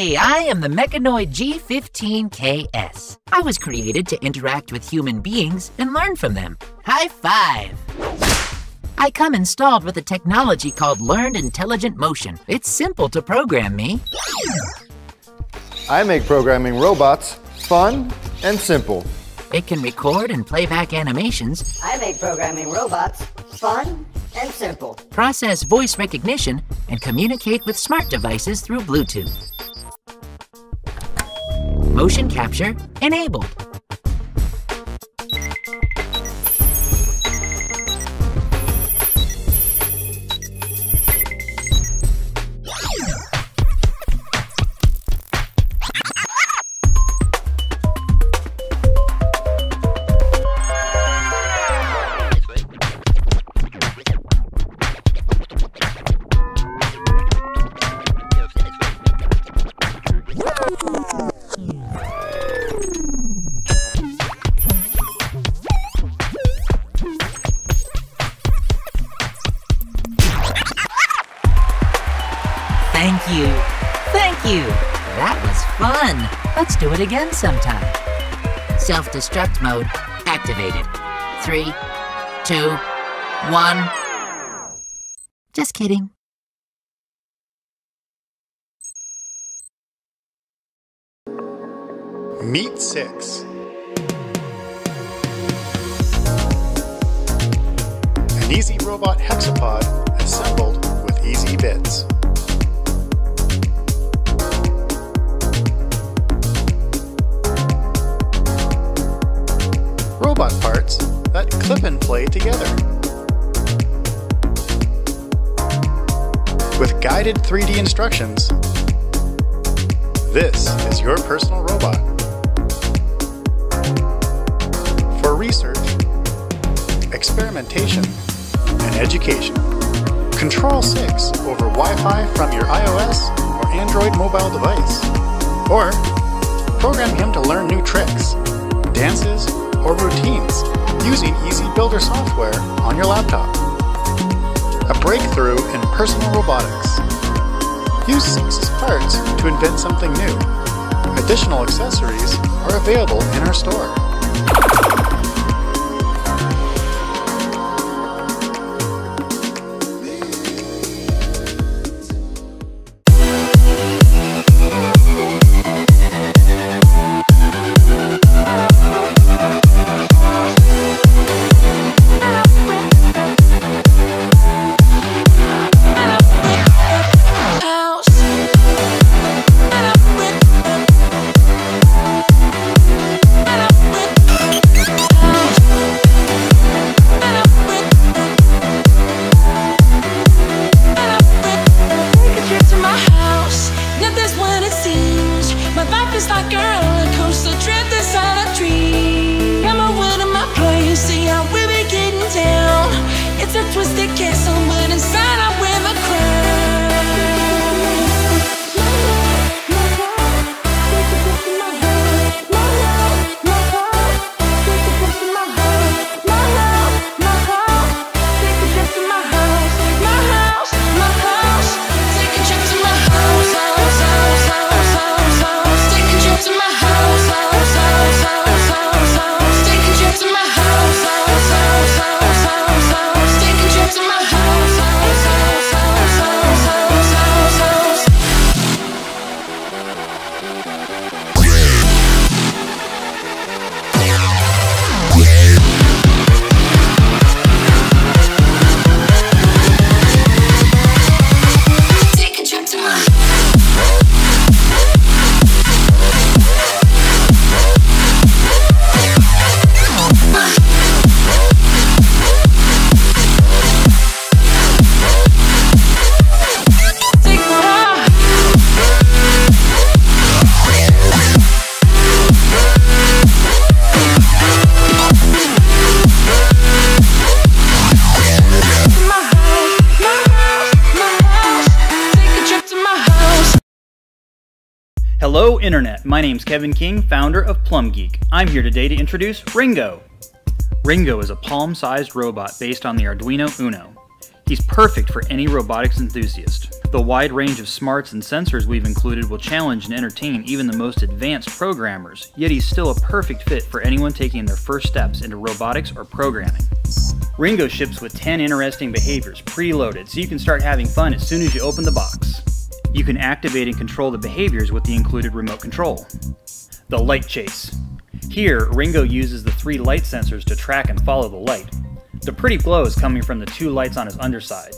Hey, I am the Mechanoid G15KS. I was created to interact with human beings and learn from them. High five! I come installed with a technology called Learned Intelligent Motion. It's simple to program me. I make programming robots fun and simple. It can record and play back animations. I make programming robots fun and simple. Process voice recognition and communicate with smart devices through Bluetooth. Motion capture enabled. Thank you. That was fun. Let's do it again sometime. Self-destruct mode activated. 3, 2, 1. Just kidding. Meet 6. An easy robot hexapod assembled with easy bits. Robot parts that clip and play together. With guided 3D instructions, this is your personal robot. For research, experimentation, and education, control 6 over Wi-Fi from your iOS or Android mobile device. Or program him to learn new tricks, dances, or routines using Easy Builder software on your laptop. A breakthrough in personal robotics. Use 6's parts to invent something new. Additional accessories are available in our store. Twisted castle, but inside I wear my Hello Internet, my name's Kevin King, founder of Plum Geek. I'm here today to introduce Ringo. Ringo is a palm-sized robot based on the Arduino Uno. He's perfect for any robotics enthusiast. The wide range of smarts and sensors we've included will challenge and entertain even the most advanced programmers, yet he's still a perfect fit for anyone taking their first steps into robotics or programming. Ringo ships with 10 interesting behaviors preloaded so you can start having fun as soon as you open the box. You can activate and control the behaviors with the included remote control. The light chase. Here, Ringo uses the 3 light sensors to track and follow the light. The pretty glow is coming from the 2 lights on his underside.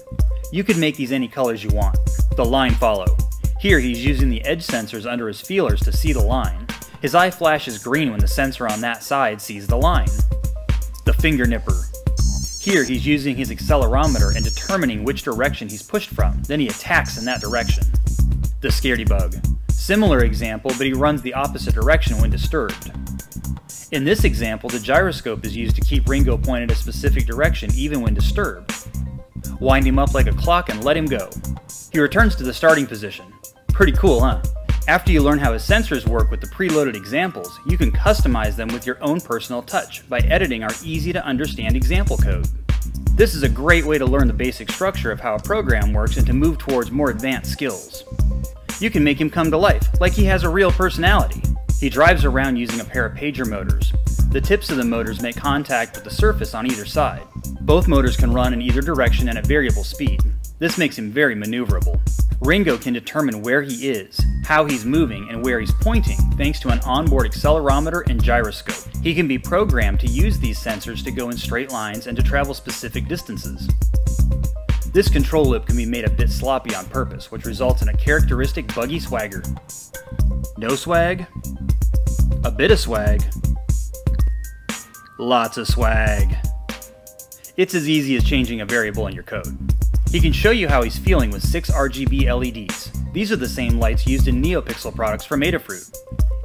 You could make these any colors you want. The line follow. Here he's using the edge sensors under his feelers to see the line. His eye flashes green when the sensor on that side sees the line. The finger nipper. Here he's using his accelerometer and determining which direction he's pushed from, then he attacks in that direction. The scaredy bug. Similar example, but he runs the opposite direction when disturbed. In this example, the gyroscope is used to keep Ringo pointed a specific direction even when disturbed. Wind him up like a clock and let him go. He returns to the starting position. Pretty cool, huh? After you learn how his sensors work with the preloaded examples, you can customize them with your own personal touch by editing our easy-to-understand example code. This is a great way to learn the basic structure of how a program works and to move towards more advanced skills. You can make him come to life, like he has a real personality. He drives around using a pair of pager motors. The tips of the motors make contact with the surface on either side. Both motors can run in either direction and at variable speed. This makes him very maneuverable. Ringo can determine where he is, how he's moving, and where he's pointing thanks to an onboard accelerometer and gyroscope. He can be programmed to use these sensors to go in straight lines and to travel specific distances. This control loop can be made a bit sloppy on purpose, which results in a characteristic buggy swagger. No swag? A bit of swag? Lots of swag. It's as easy as changing a variable in your code. He can show you how he's feeling with 6 RGB LEDs. These are the same lights used in NeoPixel products from Adafruit.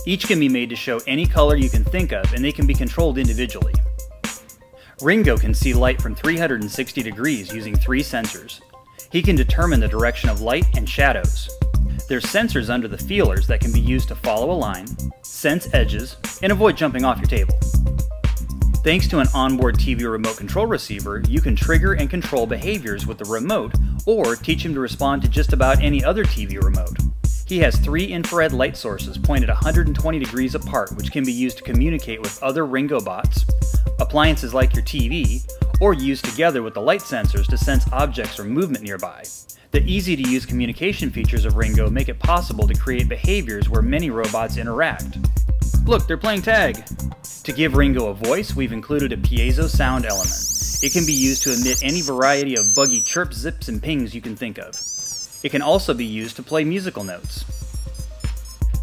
Each can be made to show any color you can think of, and they can be controlled individually. Ringo can see light from 360 degrees using 3 sensors. He can determine the direction of light and shadows. There's sensors under the feelers that can be used to follow a line, sense edges, and avoid jumping off your table. Thanks to an onboard TV remote control receiver, you can trigger and control behaviors with the remote or teach him to respond to just about any other TV remote. He has 3 infrared light sources pointed 120 degrees apart, which can be used to communicate with other Ringo bots, appliances like your TV, or used together with the light sensors to sense objects or movement nearby. The easy-to-use communication features of Ringo make it possible to create behaviors where many robots interact. Look, they're playing tag! To give Ringo a voice, we've included a piezo sound element. It can be used to emit any variety of buggy chirps, zips, and pings you can think of. It can also be used to play musical notes.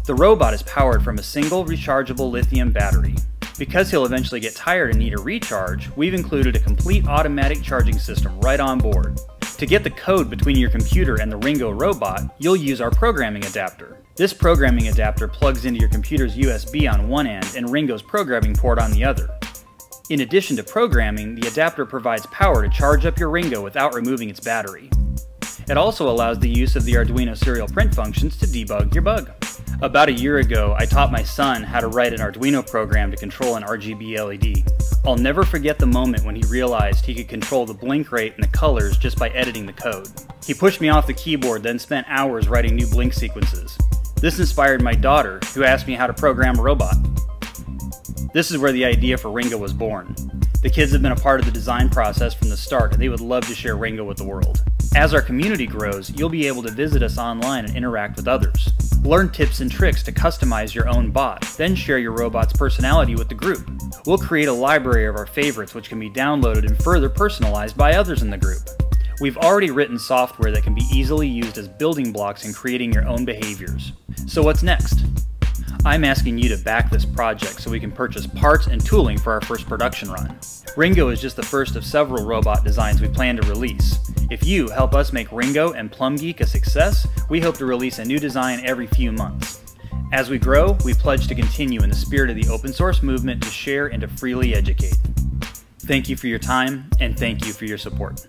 The robot is powered from a single rechargeable lithium battery. Because he'll eventually get tired and need a recharge, we've included a complete automatic charging system right on board. To get the code between your computer and the Ringo robot, you'll use our programming adapter. This programming adapter plugs into your computer's USB on one end and Ringo's programming port on the other. In addition to programming, the adapter provides power to charge up your Ringo without removing its battery. It also allows the use of the Arduino serial print functions to debug your bug. About a year ago, I taught my son how to write an Arduino program to control an RGB LED. I'll never forget the moment when he realized he could control the blink rate and the colors just by editing the code. He pushed me off the keyboard, then spent hours writing new blink sequences. This inspired my daughter, who asked me how to program a robot. This is where the idea for Ringo was born. The kids have been a part of the design process from the start, and they would love to share Ringo with the world. As our community grows, you'll be able to visit us online and interact with others. Learn tips and tricks to customize your own bot, then share your robot's personality with the group. We'll create a library of our favorites which can be downloaded and further personalized by others in the group. We've already written software that can be easily used as building blocks in creating your own behaviors. So what's next? I'm asking you to back this project so we can purchase parts and tooling for our first production run. Ringo is just the first of several robot designs we plan to release. If you help us make Ringo and PlumGeek a success, we hope to release a new design every few months. As we grow, we pledge to continue in the spirit of the open source movement to share and to freely educate. Thank you for your time, and thank you for your support.